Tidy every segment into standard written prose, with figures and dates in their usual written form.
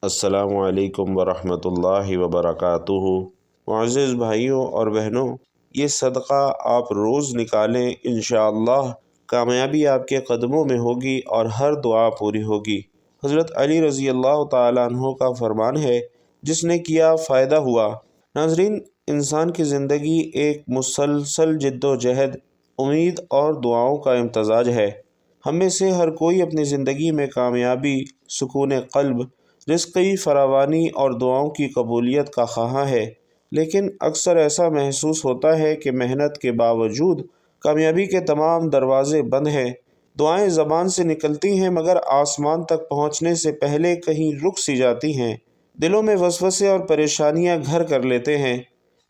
السلام علیکم ورحمۃ اللہ وبرکاتہ۔ معزز بھائیوں اور بہنوں، یہ صدقہ آپ روز نکالیں، انشاءاللہ کامیابی آپ کے قدموں میں ہوگی اور ہر دعا پوری ہوگی۔ حضرت علی رضی اللہ تعالیٰ عنہ کا فرمان ہے، جس نے کیا فائدہ ہوا۔ ناظرین، انسان کی زندگی ایک مسلسل جد و جہد، امید اور دعاؤں کا امتزاج ہے۔ ہم میں سے ہر کوئی اپنی زندگی میں کامیابی، سکون قلب، رزقی فراوانی اور دعاؤں کی قبولیت کا خواہاں ہے، لیکن اکثر ایسا محسوس ہوتا ہے کہ محنت کے باوجود کامیابی کے تمام دروازے بند ہیں۔ دعائیں زبان سے نکلتی ہیں مگر آسمان تک پہنچنے سے پہلے کہیں رک سی جاتی ہیں۔ دلوں میں وسوسے اور پریشانیاں گھر کر لیتے ہیں۔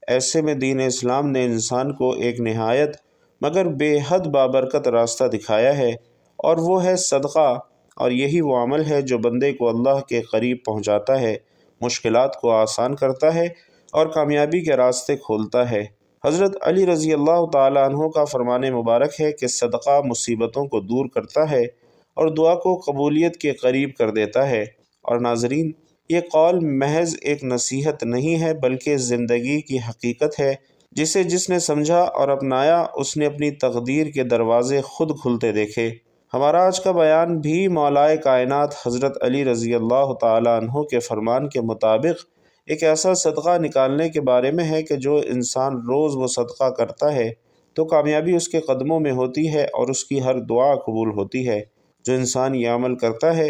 ایسے میں دین اسلام نے انسان کو ایک نہایت مگر بے حد بابرکت راستہ دکھایا ہے، اور وہ ہے صدقہ۔ اور یہی وہ عمل ہے جو بندے کو اللہ کے قریب پہنچاتا ہے، مشکلات کو آسان کرتا ہے اور کامیابی کے راستے کھولتا ہے۔ حضرت علی رضی اللہ تعالیٰ عنہ کا فرمان مبارک ہے کہ صدقہ مصیبتوں کو دور کرتا ہے اور دعا کو قبولیت کے قریب کر دیتا ہے۔ اور ناظرین، یہ قول محض ایک نصیحت نہیں ہے بلکہ زندگی کی حقیقت ہے، جسے جس نے سمجھا اور اپنایا اس نے اپنی تقدیر کے دروازے خود کھلتے دیکھے۔ ہمارا آج کا بیان بھی مولائے کائنات حضرت علی رضی اللہ تعالیٰ عنہ کے فرمان کے مطابق ایک ایسا صدقہ نکالنے کے بارے میں ہے کہ جو انسان روز وہ صدقہ کرتا ہے تو کامیابی اس کے قدموں میں ہوتی ہے اور اس کی ہر دعا قبول ہوتی ہے۔ جو انسان یہ عمل کرتا ہے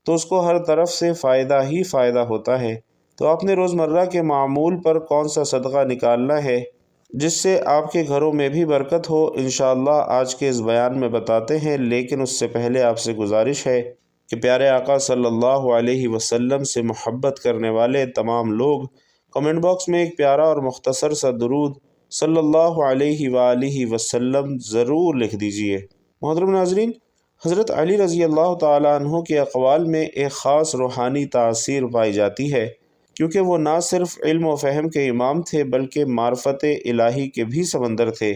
تو اس کو ہر طرف سے فائدہ ہی فائدہ ہوتا ہے۔ تو آپ نے روزمرہ کے معمول پر کون سا صدقہ نکالنا ہے جس سے آپ کے گھروں میں بھی برکت ہو، انشاءاللہ آج کے اس بیان میں بتاتے ہیں، لیکن اس سے پہلے آپ سے گزارش ہے کہ پیارے آقا صلی اللہ علیہ وسلم سے محبت کرنے والے تمام لوگ کمنٹ باکس میں ایک پیارا اور مختصر سا درود صلی اللہ علیہ وآلہ وسلم ضرور لکھ دیجئے۔ محترم ناظرین، حضرت علی رضی اللہ تعالیٰ عنہ کے اقوال میں ایک خاص روحانی تاثیر پائی جاتی ہے، کیونکہ وہ نہ صرف علم و فہم کے امام تھے بلکہ معرفت الہی کے بھی سمندر تھے۔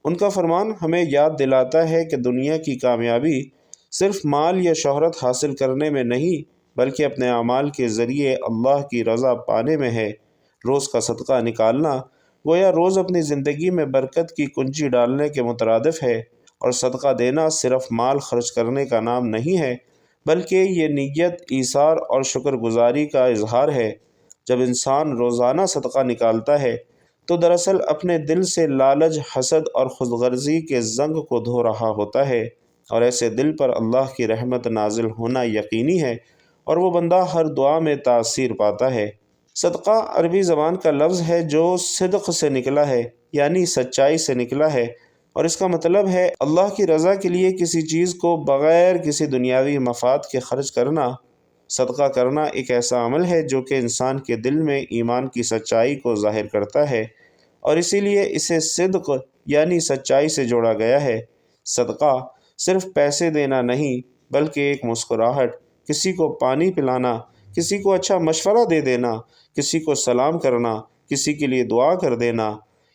ان کا فرمان ہمیں یاد دلاتا ہے کہ دنیا کی کامیابی صرف مال یا شہرت حاصل کرنے میں نہیں بلکہ اپنے اعمال کے ذریعے اللہ کی رضا پانے میں ہے۔ روز کا صدقہ نکالنا گویا روز اپنی زندگی میں برکت کی کنجی ڈالنے کے مترادف ہے، اور صدقہ دینا صرف مال خرچ کرنے کا نام نہیں ہے بلکہ یہ نیت، ایثار اور شکر گزاری کا اظہار ہے۔ جب انسان روزانہ صدقہ نکالتا ہے تو دراصل اپنے دل سے لالچ، حسد اور خود غرضی کے زنگ کو دھو رہا ہوتا ہے، اور ایسے دل پر اللہ کی رحمت نازل ہونا یقینی ہے اور وہ بندہ ہر دعا میں تاثیر پاتا ہے۔ صدقہ عربی زبان کا لفظ ہے جو صدق سے نکلا ہے، یعنی سچائی سے نکلا ہے، اور اس کا مطلب ہے اللہ کی رضا کے لیے کسی چیز کو بغیر کسی دنیاوی مفاد کے خرچ کرنا۔ صدقہ کرنا ایک ایسا عمل ہے جو کہ انسان کے دل میں ایمان کی سچائی کو ظاہر کرتا ہے، اور اسی لیے اسے صدق یعنی سچائی سے جوڑا گیا ہے۔ صدقہ صرف پیسے دینا نہیں بلکہ ایک مسکراہٹ، کسی کو پانی پلانا، کسی کو اچھا مشورہ دے دینا، کسی کو سلام کرنا، کسی کے لیے دعا کر دینا،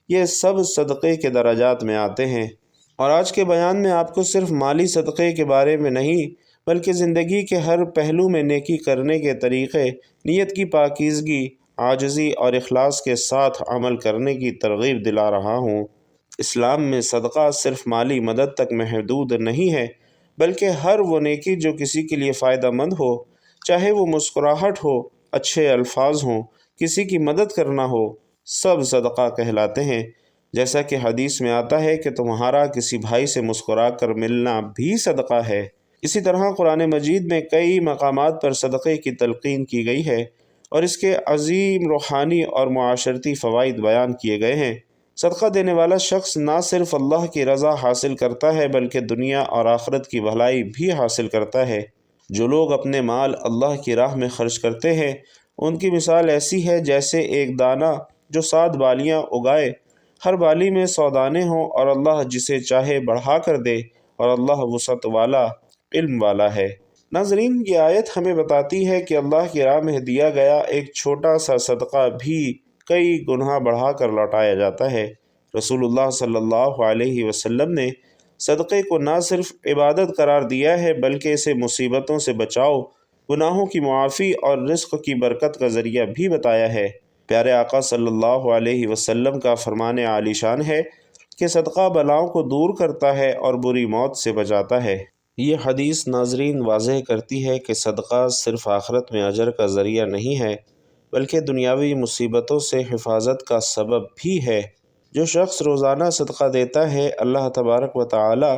یہ سب صدقے کے درجات میں آتے ہیں۔ اور آج کے بیان میں آپ کو صرف مالی صدقے کے بارے میں نہیں بلکہ زندگی کے ہر پہلو میں نیکی کرنے کے طریقے، نیت کی پاکیزگی، عاجزی اور اخلاص کے ساتھ عمل کرنے کی ترغیب دلا رہا ہوں۔ اسلام میں صدقہ صرف مالی مدد تک محدود نہیں ہے بلکہ ہر وہ نیکی جو کسی کے لیے فائدہ مند ہو، چاہے وہ مسکراہٹ ہو، اچھے الفاظ ہوں، کسی کی مدد کرنا ہو، سب صدقہ کہلاتے ہیں۔ جیسا کہ حدیث میں آتا ہے کہ تمہارا کسی بھائی سے مسکرا کر ملنا بھی صدقہ ہے۔ اسی طرح قرآن مجید میں کئی مقامات پر صدقے کی تلقین کی گئی ہے اور اس کے عظیم روحانی اور معاشرتی فوائد بیان کیے گئے ہیں۔ صدقہ دینے والا شخص نہ صرف اللہ کی رضا حاصل کرتا ہے بلکہ دنیا اور آخرت کی بھلائی بھی حاصل کرتا ہے۔ جو لوگ اپنے مال اللہ کی راہ میں خرچ کرتے ہیں ان کی مثال ایسی ہے جیسے ایک دانہ جو 7 بالیاں اگائے، ہر بالی میں 100 دانے ہوں، اور اللہ جسے چاہے بڑھا کر دے، اور اللہ وسعت والا، علم والا ہے۔ ناظرین، یہ آیت ہمیں بتاتی ہے کہ اللہ کی راہ میں دیا گیا ایک چھوٹا سا صدقہ بھی کئی گناہ بڑھا کر لوٹایا جاتا ہے۔ رسول اللہ صلی اللہ علیہ وسلم نے صدقے کو نہ صرف عبادت قرار دیا ہے بلکہ اسے مصیبتوں سے بچاؤ، گناہوں کی معافی اور رزق کی برکت کا ذریعہ بھی بتایا ہے۔ پیارے آقا صلی اللہ علیہ وسلم کا فرمان عالی شان ہے کہ صدقہ بلاؤں کو دور کرتا ہے اور بری موت سے بچاتا ہے۔ یہ حدیث ناظرین واضح کرتی ہے کہ صدقہ صرف آخرت میں اجر کا ذریعہ نہیں ہے بلکہ دنیاوی مصیبتوں سے حفاظت کا سبب بھی ہے۔ جو شخص روزانہ صدقہ دیتا ہے، اللہ تبارک و تعالی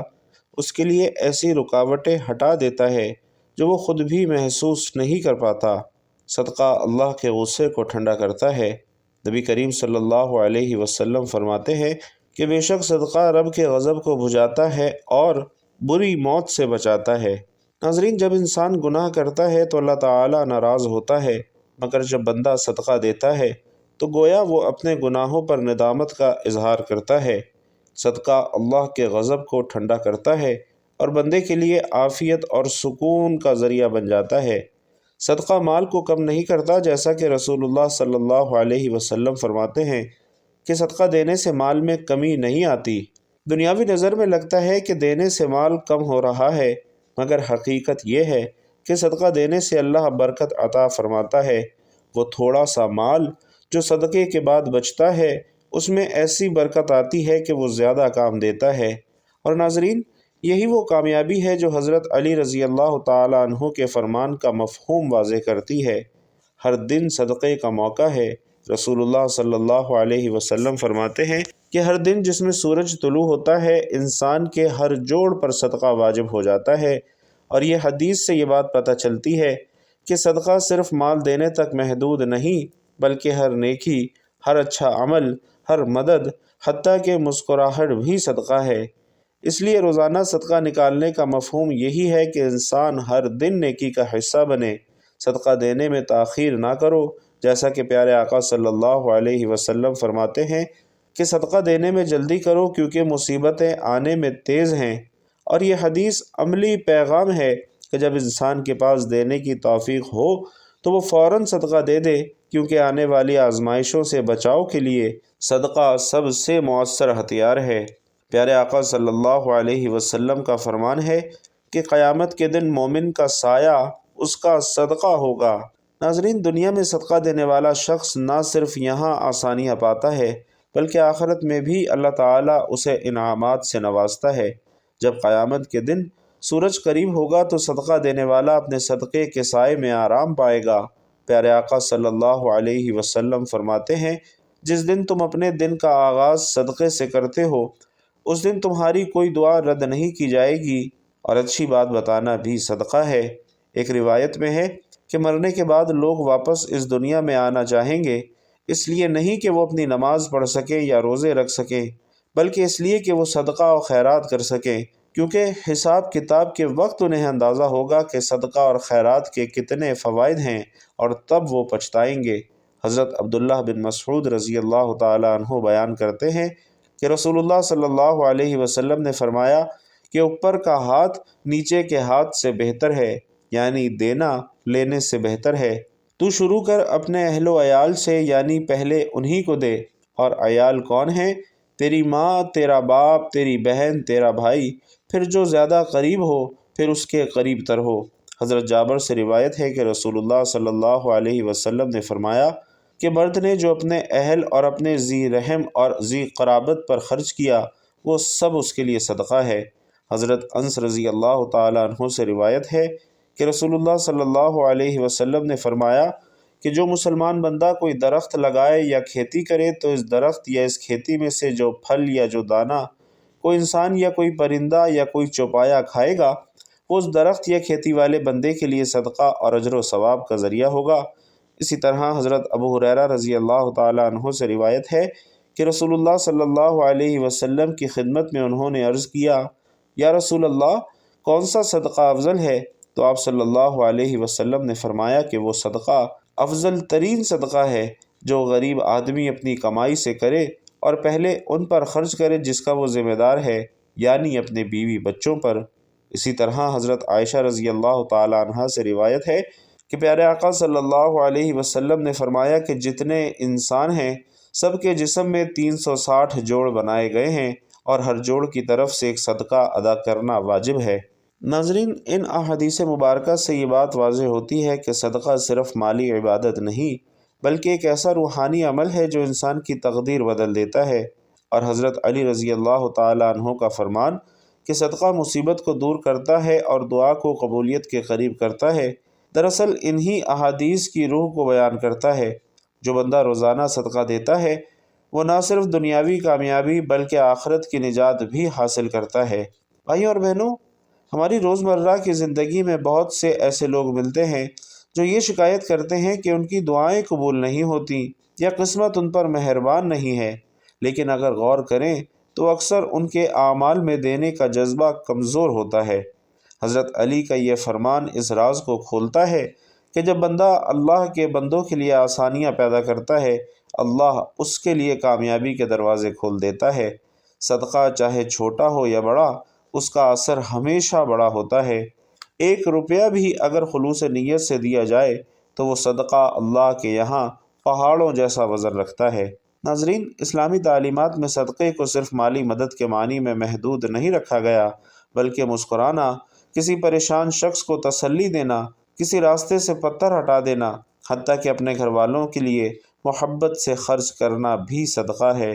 اس کے لیے ایسی رکاوٹیں ہٹا دیتا ہے جو وہ خود بھی محسوس نہیں کر پاتا۔ صدقہ اللہ کے غصے کو ٹھنڈا کرتا ہے۔ نبی کریم صلی اللہ علیہ وسلم فرماتے ہیں کہ بے شک صدقہ رب کے غضب کو بجھاتا ہے اور بری موت سے بچاتا ہے۔ ناظرین، جب انسان گناہ کرتا ہے تو اللہ تعالی ناراض ہوتا ہے، مگر جب بندہ صدقہ دیتا ہے تو گویا وہ اپنے گناہوں پر ندامت کا اظہار کرتا ہے۔ صدقہ اللہ کے غضب کو ٹھنڈا کرتا ہے اور بندے کے لیے عافیت اور سکون کا ذریعہ بن جاتا ہے۔ صدقہ مال کو کم نہیں کرتا، جیسا کہ رسول اللہ صلی اللہ علیہ وسلم فرماتے ہیں کہ صدقہ دینے سے مال میں کمی نہیں آتی۔ دنیاوی نظر میں لگتا ہے کہ دینے سے مال کم ہو رہا ہے، مگر حقیقت یہ ہے کہ صدقہ دینے سے اللہ برکت عطا فرماتا ہے۔ وہ تھوڑا سا مال جو صدقے کے بعد بچتا ہے، اس میں ایسی برکت آتی ہے کہ وہ زیادہ کام دیتا ہے۔ اور ناظرین، یہی وہ کامیابی ہے جو حضرت علی رضی اللہ تعالی عنہ کے فرمان کا مفہوم واضح کرتی ہے۔ ہر دن صدقے کا موقع ہے۔ رسول اللہ صلی اللہ علیہ وسلم فرماتے ہیں کہ ہر دن جس میں سورج طلوع ہوتا ہے، انسان کے ہر جوڑ پر صدقہ واجب ہو جاتا ہے۔ اور یہ حدیث سے یہ بات پتہ چلتی ہے کہ صدقہ صرف مال دینے تک محدود نہیں، بلکہ ہر نیکی، ہر اچھا عمل، ہر مدد، حتیٰ کہ مسکراہٹ بھی صدقہ ہے۔ اس لیے روزانہ صدقہ نکالنے کا مفہوم یہی ہے کہ انسان ہر دن نیکی کا حصہ بنے۔ صدقہ دینے میں تاخیر نہ کرو، جیسا کہ پیارے آقا صلی اللہ علیہ وسلم فرماتے ہیں کہ صدقہ دینے میں جلدی کرو کیونکہ مصیبتیں آنے میں تیز ہیں۔ اور یہ حدیث عملی پیغام ہے کہ جب انسان کے پاس دینے کی توفیق ہو تو وہ فوراً صدقہ دے دے، کیونکہ آنے والی آزمائشوں سے بچاؤ کے لیے صدقہ سب سے مؤثر ہتھیار ہے۔ پیارے آقا صلی اللہ علیہ وسلم کا فرمان ہے کہ قیامت کے دن مومن کا سایہ اس کا صدقہ ہوگا۔ ناظرین، دنیا میں صدقہ دینے والا شخص نہ صرف یہاں آسانیاں پاتا ہے بلکہ آخرت میں بھی اللہ تعالیٰ اسے انعامات سے نوازتا ہے۔ جب قیامت کے دن سورج قریب ہوگا تو صدقہ دینے والا اپنے صدقے کے سائے میں آرام پائے گا۔ پیارے آقا صلی اللہ علیہ وسلم فرماتے ہیں، جس دن تم اپنے دن کا آغاز صدقے سے کرتے ہو، اس دن تمہاری کوئی دعا رد نہیں کی جائے گی، اور اچھی بات بتانا بھی صدقہ ہے۔ ایک روایت میں ہے کہ مرنے کے بعد لوگ واپس اس دنیا میں آنا چاہیں گے، اس لیے نہیں کہ وہ اپنی نماز پڑھ سکیں یا روزے رکھ سکیں، بلکہ اس لیے کہ وہ صدقہ و خیرات کر سکیں، کیونکہ حساب کتاب کے وقت انہیں اندازہ ہوگا کہ صدقہ اور خیرات کے کتنے فوائد ہیں، اور تب وہ پچھتائیں گے۔ حضرت عبداللہ بن مسعود رضی اللہ تعالی عنہ بیان کرتے ہیں کہ رسول اللہ صلی اللہ علیہ وسلم نے فرمایا کہ اوپر کا ہاتھ نیچے کے ہاتھ سے بہتر ہے، یعنی دینا لینے سے بہتر ہے۔ تو شروع کر اپنے اہل و عیال سے، یعنی پہلے انہی کو دے۔ اور عیال کون ہیں؟ تیری ماں، تیرا باپ، تیری بہن، تیرا بھائی، پھر جو زیادہ قریب ہو پھر اس کے قریب تر ہو۔ حضرت جابر سے روایت ہے کہ رسول اللہ صلی اللہ علیہ وسلم نے فرمایا کہ مرد نے جو اپنے اہل اور اپنے ذی رحم اور ذی قرابت پر خرچ کیا، وہ سب اس کے لیے صدقہ ہے۔ حضرت انس رضی اللہ تعالی عنہ سے روایت ہے کہ رسول اللہ صلی اللہ علیہ وسلم نے فرمایا کہ جو مسلمان بندہ کوئی درخت لگائے یا کھیتی کرے تو اس درخت یا اس کھیتی میں سے جو پھل یا جو دانہ کوئی انسان یا کوئی پرندہ یا کوئی چوپایا کھائے گا، وہ اس درخت یا کھیتی والے بندے کے لیے صدقہ اور اجر و ثواب کا ذریعہ ہوگا۔ اسی طرح حضرت ابو ہریرہ رضی اللہ تعالی عنہ سے روایت ہے کہ رسول اللہ صلی اللہ علیہ وسلم کی خدمت میں انہوں نے عرض کیا، یا رسول اللہ، کون سا صدقہ افضل ہے؟ تو آپ صلی اللہ علیہ وسلم نے فرمایا کہ وہ صدقہ افضل ترین صدقہ ہے جو غریب آدمی اپنی کمائی سے کرے اور پہلے ان پر خرچ کرے جس کا وہ ذمہ دار ہے، یعنی اپنے بیوی بچوں پر۔ اسی طرح حضرت عائشہ رضی اللہ تعالی عنہا سے روایت ہے کہ پیارے آقا صلی اللہ علیہ وسلم نے فرمایا کہ جتنے انسان ہیں سب کے جسم میں 360 جوڑ بنائے گئے ہیں، اور ہر جوڑ کی طرف سے ایک صدقہ ادا کرنا واجب ہے۔ ناظرین، ان احادیث مبارکہ سے یہ بات واضح ہوتی ہے کہ صدقہ صرف مالی عبادت نہیں بلکہ ایک ایسا روحانی عمل ہے جو انسان کی تقدیر بدل دیتا ہے۔ اور حضرت علی رضی اللہ تعالیٰ عنہ کا فرمان کہ صدقہ مصیبت کو دور کرتا ہے اور دعا کو قبولیت کے قریب کرتا ہے، دراصل انہی احادیث کی روح کو بیان کرتا ہے۔ جو بندہ روزانہ صدقہ دیتا ہے وہ نہ صرف دنیاوی کامیابی بلکہ آخرت کی نجات بھی حاصل کرتا ہے۔ بھائیوں اور بہنوں، ہماری روزمرہ کی زندگی میں بہت سے ایسے لوگ ملتے ہیں جو یہ شکایت کرتے ہیں کہ ان کی دعائیں قبول نہیں ہوتی یا قسمت ان پر مہربان نہیں ہے، لیکن اگر غور کریں تو اکثر ان کے اعمال میں دینے کا جذبہ کمزور ہوتا ہے۔ حضرت علی کا یہ فرمان اس راز کو کھولتا ہے کہ جب بندہ اللہ کے بندوں کے لیے آسانیاں پیدا کرتا ہے، اللہ اس کے لیے کامیابی کے دروازے کھول دیتا ہے۔ صدقہ چاہے چھوٹا ہو یا بڑا، اس کا اثر ہمیشہ بڑا ہوتا ہے۔ 1 روپیہ بھی اگر خلوص نیت سے دیا جائے تو وہ صدقہ اللہ کے یہاں پہاڑوں جیسا وزن رکھتا ہے۔ ناظرین، اسلامی تعلیمات میں صدقے کو صرف مالی مدد کے معنی میں محدود نہیں رکھا گیا، بلکہ مسکرانا، کسی پریشان شخص کو تسلی دینا، کسی راستے سے پتھر ہٹا دینا، حتیٰ کہ اپنے گھر والوں کے لیے محبت سے خرچ کرنا بھی صدقہ ہے۔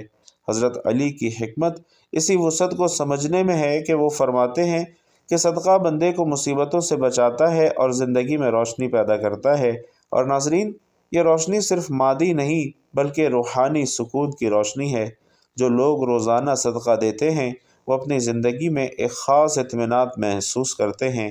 حضرت علی کی حکمت اسی وسعت کو سمجھنے میں ہے کہ وہ فرماتے ہیں کہ صدقہ بندے کو مصیبتوں سے بچاتا ہے اور زندگی میں روشنی پیدا کرتا ہے۔ اور ناظرین، یہ روشنی صرف مادی نہیں بلکہ روحانی سکون کی روشنی ہے۔ جو لوگ روزانہ صدقہ دیتے ہیں وہ اپنی زندگی میں ایک خاص اطمینان محسوس کرتے ہیں۔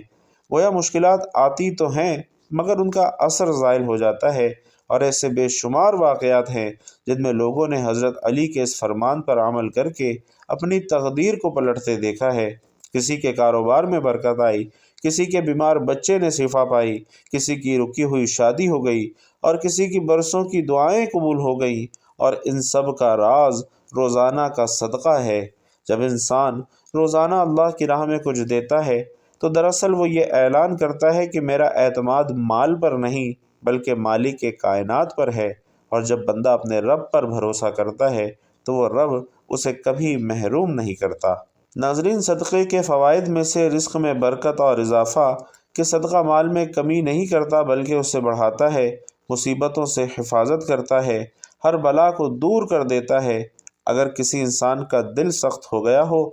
گویا مشکلات آتی تو ہیں مگر ان کا اثر زائل ہو جاتا ہے، اور ایسے بے شمار واقعات ہیں جن میں لوگوں نے حضرت علی کے اس فرمان پر عمل کر کے اپنی تقدیر کو پلٹتے دیکھا ہے۔ کسی کے کاروبار میں برکت آئی، کسی کے بیمار بچے نے شفا پائی، کسی کی رکی ہوئی شادی ہو گئی اور کسی کی برسوں کی دعائیں قبول ہو گئیں، اور ان سب کا راز روزانہ کا صدقہ ہے۔ جب انسان روزانہ اللہ کی راہ میں کچھ دیتا ہے تو دراصل وہ یہ اعلان کرتا ہے کہ میرا اعتماد مال پر نہیں بلکہ مالک کائنات پر ہے، اور جب بندہ اپنے رب پر بھروسہ کرتا ہے تو وہ رب اسے کبھی محروم نہیں کرتا۔ ناظرین، صدقے کے فوائد میں سے رزق میں برکت اور اضافہ کہ صدقہ مال میں کمی نہیں کرتا بلکہ اسے بڑھاتا ہے، مصیبتوں سے حفاظت کرتا ہے، ہر بلا کو دور کر دیتا ہے۔ اگر کسی انسان کا دل سخت ہو گیا ہو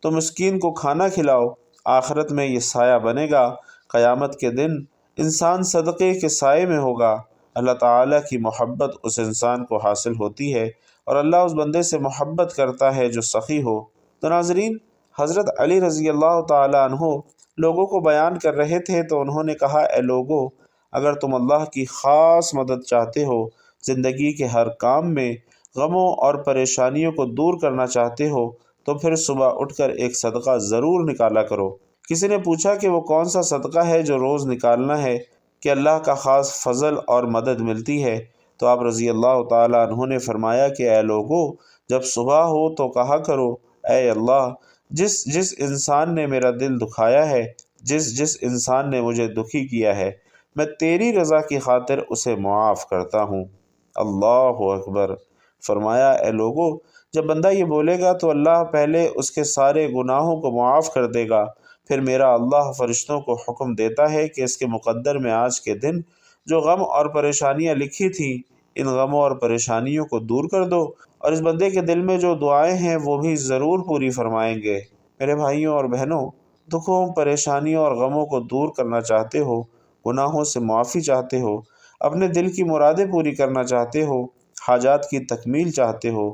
تو مسکین کو کھانا کھلاؤ، آخرت میں یہ سایہ بنے گا۔ قیامت کے دن انسان صدقے کے سائے میں ہوگا، اللہ تعالیٰ کی محبت اس انسان کو حاصل ہوتی ہے اور اللہ اس بندے سے محبت کرتا ہے جو سخی ہو۔ تو ناظرین، حضرت علی رضی اللہ تعالیٰ عنہ لوگوں کو بیان کر رہے تھے تو انہوں نے کہا، اے لوگو، اگر تم اللہ کی خاص مدد چاہتے ہو، زندگی کے ہر کام میں غموں اور پریشانیوں کو دور کرنا چاہتے ہو، تو پھر صبح اٹھ کر ایک صدقہ ضرور نکالا کرو۔ کسی نے پوچھا کہ وہ کون سا صدقہ ہے جو روز نکالنا ہے کہ اللہ کا خاص فضل اور مدد ملتی ہے؟ تو آپ رضی اللہ تعالیٰ عنہ نے فرمایا کہ اے لوگو، جب صبح ہو تو کہا کرو، اے اللہ، جس جس انسان نے میرا دل دکھایا ہے، جس جس انسان نے مجھے دکھی کیا ہے، میں تیری رضا کی خاطر اسے معاف کرتا ہوں۔ اللہ اکبر۔ فرمایا، اے لوگو، جب بندہ یہ بولے گا تو اللہ پہلے اس کے سارے گناہوں کو معاف کر دے گا، پھر میرا اللہ فرشتوں کو حکم دیتا ہے کہ اس کے مقدر میں آج کے دن جو غم اور پریشانیاں لکھی تھیں، ان غموں اور پریشانیوں کو دور کر دو، اور اس بندے کے دل میں جو دعائیں ہیں وہ بھی ضرور پوری فرمائیں گے۔ میرے بھائیوں اور بہنوں، دکھوں، پریشانیوں اور غموں کو دور کرنا چاہتے ہو، گناہوں سے معافی چاہتے ہو، اپنے دل کی مرادیں پوری کرنا چاہتے ہو، حاجات کی تکمیل چاہتے ہو،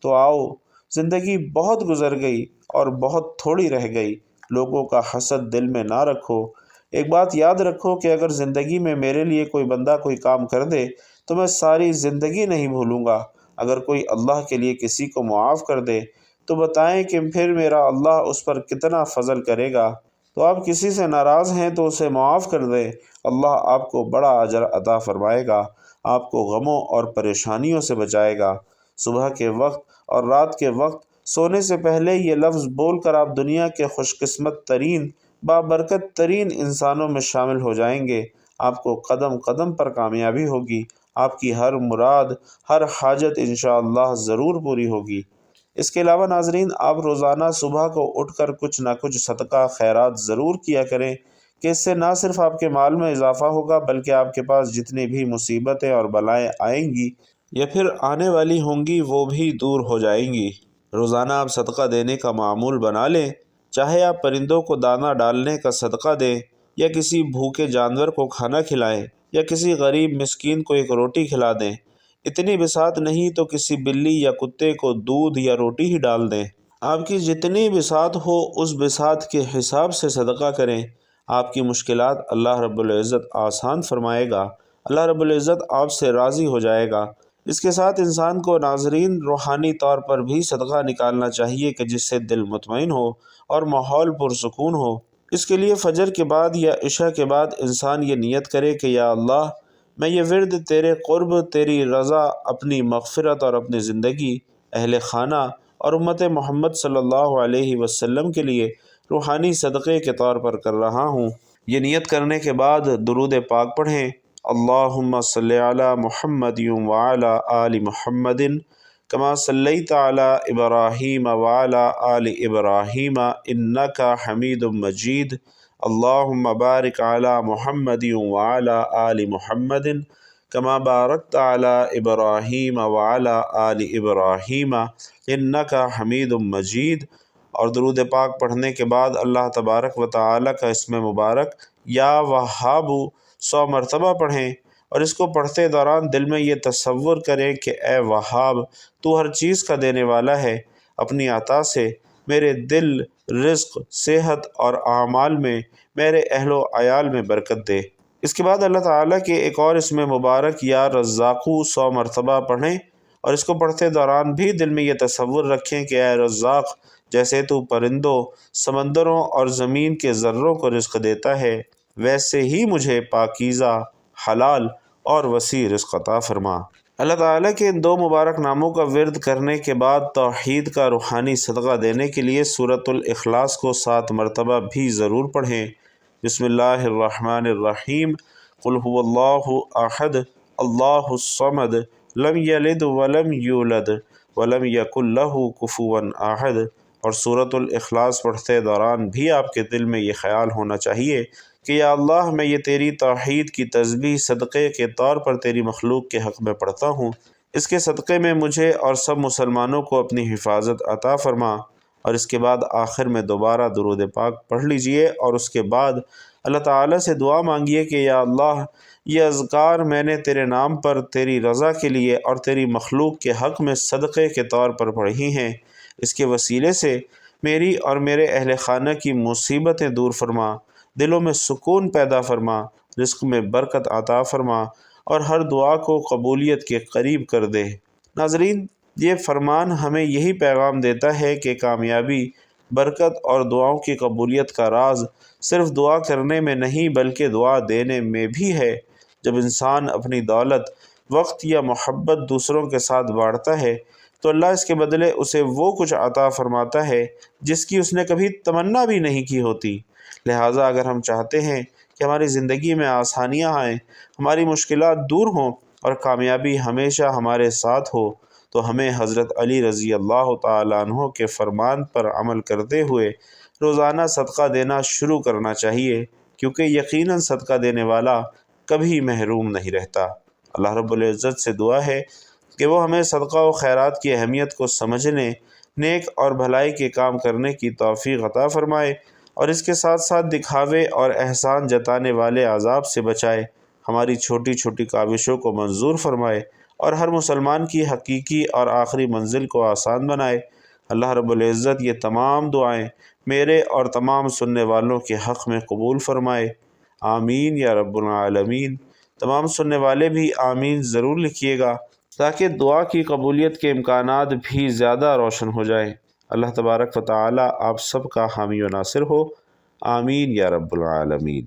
تو آؤ، زندگی بہت گزر گئی اور بہت تھوڑی رہ گئی، لوگوں کا حسد دل میں نہ رکھو۔ ایک بات یاد رکھو کہ اگر زندگی میں میرے لیے کوئی بندہ کوئی کام کر دے تو میں ساری زندگی نہیں بھولوں گا۔ اگر کوئی اللہ کے لیے کسی کو معاف کر دے تو بتائیں کہ پھر میرا اللہ اس پر کتنا فضل کرے گا۔ تو آپ کسی سے ناراض ہیں تو اسے معاف کر دیں، اللہ آپ کو بڑا اجر عطا فرمائے گا، آپ کو غموں اور پریشانیوں سے بچائے گا۔ صبح کے وقت اور رات کے وقت سونے سے پہلے یہ لفظ بول کر آپ دنیا کے خوش قسمت ترین، بابرکت ترین انسانوں میں شامل ہو جائیں گے۔ آپ کو قدم قدم پر کامیابی ہوگی، آپ کی ہر مراد، ہر حاجت انشاءاللہ ضرور پوری ہوگی۔ اس کے علاوہ ناظرین، آپ روزانہ صبح کو اٹھ کر کچھ نہ کچھ صدقہ خیرات ضرور کیا کریں کہ اس سے نہ صرف آپ کے مال میں اضافہ ہوگا بلکہ آپ کے پاس جتنی بھی مصیبتیں اور بلائیں آئیں گی یا پھر آنے والی ہوں گی وہ بھی دور ہو جائیں گی۔ روزانہ آپ صدقہ دینے کا معمول بنا لیں، چاہے آپ پرندوں کو دانہ ڈالنے کا صدقہ دیں یا کسی بھوکے جانور کو کھانا کھلائیں یا کسی غریب مسکین کو ایک روٹی کھلا دیں۔ اتنی بساط نہیں تو کسی بلی یا کتے کو دودھ یا روٹی ہی ڈال دیں۔ آپ کی جتنی بساط ہو اس بساط کے حساب سے صدقہ کریں، آپ کی مشکلات اللہ رب العزت آسان فرمائے گا، اللہ رب العزت آپ سے راضی ہو جائے گا۔ اس کے ساتھ انسان کو ناظرین روحانی طور پر بھی صدقہ نکالنا چاہیے کہ جس سے دل مطمئن ہو اور ماحول پرسکون ہو۔ اس کے لیے فجر کے بعد یا عشاء کے بعد انسان یہ نیت کرے کہ یا اللہ، میں یہ ورد تیرے قرب، تیری رضا، اپنی مغفرت اور اپنی زندگی، اہل خانہ اور امت محمد صلی اللہ علیہ وسلم کے لیے روحانی صدقے کے طور پر کر رہا ہوں۔ یہ نیت کرنے کے بعد درود پاک پڑھیں۔ اللہم صلی علی محمد وعلی آل محمد کما صلیت علی ابراہیم وعلی آل ابراہیم انک حمید مجید۔ اللہم بارک علی محمد وعلی آل محمد کما بارکت علی ابراہیم وعلی آل ابراہیم انک حمید مجید۔ اور درود پاک پڑھنے کے بعد اللہ تبارک و تعالی کا اسم مبارک یا وہاب 100 مرتبہ پڑھیں، اور اس کو پڑھتے دوران دل میں یہ تصور کریں کہ اے وہاب، تو ہر چیز کا دینے والا ہے، اپنی عطا سے میرے دل، رزق، صحت اور اعمال میں، میرے اہل و عیال میں برکت دے۔ اس کے بعد اللہ تعالیٰ کے ایک اور اسم مبارک یا رزاقو 100 مرتبہ پڑھیں، اور اس کو پڑھتے دوران بھی دل میں یہ تصور رکھیں کہ اے رزاق، جیسے تو پرندوں، سمندروں اور زمین کے ذروں کو رزق دیتا ہے، ویسے ہی مجھے پاکیزہ، حلال اور وسیع رزق عطا فرما۔ اللہ تعالیٰ کے ان 2 مبارک ناموں کا ورد کرنے کے بعد توحید کا روحانی صدقہ دینے کے لیے سورۃ الاخلاص کو 7 مرتبہ بھی ضرور پڑھیں۔ بسم اللہ الرحمن الرحیم، قل هو اللہ احد اللہ الصمد لم یلد ولم یولد ولم یکن لہ کفوا احد۔ اور سورۃ الاخلاص پڑھتے دوران بھی آپ کے دل میں یہ خیال ہونا چاہیے کہ یا اللہ، میں یہ تیری توحید کی تسبیح صدقے کے طور پر تیری مخلوق کے حق میں پڑھتا ہوں، اس کے صدقے میں مجھے اور سب مسلمانوں کو اپنی حفاظت عطا فرما۔ اور اس کے بعد آخر میں دوبارہ درود پاک پڑھ لیجئے، اور اس کے بعد اللہ تعالیٰ سے دعا مانگیے کہ یا اللہ، یہ اذکار میں نے تیرے نام پر، تیری رضا کے لیے اور تیری مخلوق کے حق میں صدقے کے طور پر پڑھی ہیں، اس کے وسیلے سے میری اور میرے اہل خانہ کی مصیبتیں دور فرما، دلوں میں سکون پیدا فرما، رزق میں برکت عطا فرما اور ہر دعا کو قبولیت کے قریب کر دے۔ ناظرین، یہ فرمان ہمیں یہی پیغام دیتا ہے کہ کامیابی، برکت اور دعاؤں کی قبولیت کا راز صرف دعا کرنے میں نہیں بلکہ دعا دینے میں بھی ہے۔ جب انسان اپنی دولت، وقت یا محبت دوسروں کے ساتھ بانٹتا ہے تو اللہ اس کے بدلے اسے وہ کچھ عطا فرماتا ہے جس کی اس نے کبھی تمنا بھی نہیں کی ہوتی۔ لہٰذا اگر ہم چاہتے ہیں کہ ہماری زندگی میں آسانیاں آئیں، ہماری مشکلات دور ہوں اور کامیابی ہمیشہ ہمارے ساتھ ہو، تو ہمیں حضرت علی رضی اللہ تعالیٰ عنہ کے فرمان پر عمل کرتے ہوئے روزانہ صدقہ دینا شروع کرنا چاہیے، کیونکہ یقیناً صدقہ دینے والا کبھی محروم نہیں رہتا۔ اللہ رب العزت سے دعا ہے کہ وہ ہمیں صدقہ و خیرات کی اہمیت کو سمجھنے، نیک اور بھلائی کے کام کرنے کی توفیق عطا فرمائے، اور اس کے ساتھ ساتھ دکھاوے اور احسان جتانے والے عذاب سے بچائے، ہماری چھوٹی چھوٹی کاوشوں کو منظور فرمائے اور ہر مسلمان کی حقیقی اور آخری منزل کو آسان بنائے۔ اللہ رب العزت یہ تمام دعائیں میرے اور تمام سننے والوں کے حق میں قبول فرمائے، آمین یا رب العالمین۔ تمام سننے والے بھی آمین ضرور لکھیے گا تاکہ دعا کی قبولیت کے امکانات بھی زیادہ روشن ہو جائیں۔ اللہ تبارک و تعالی آپ سب کا حامی و ناصر ہو، آمین یا رب العالمین۔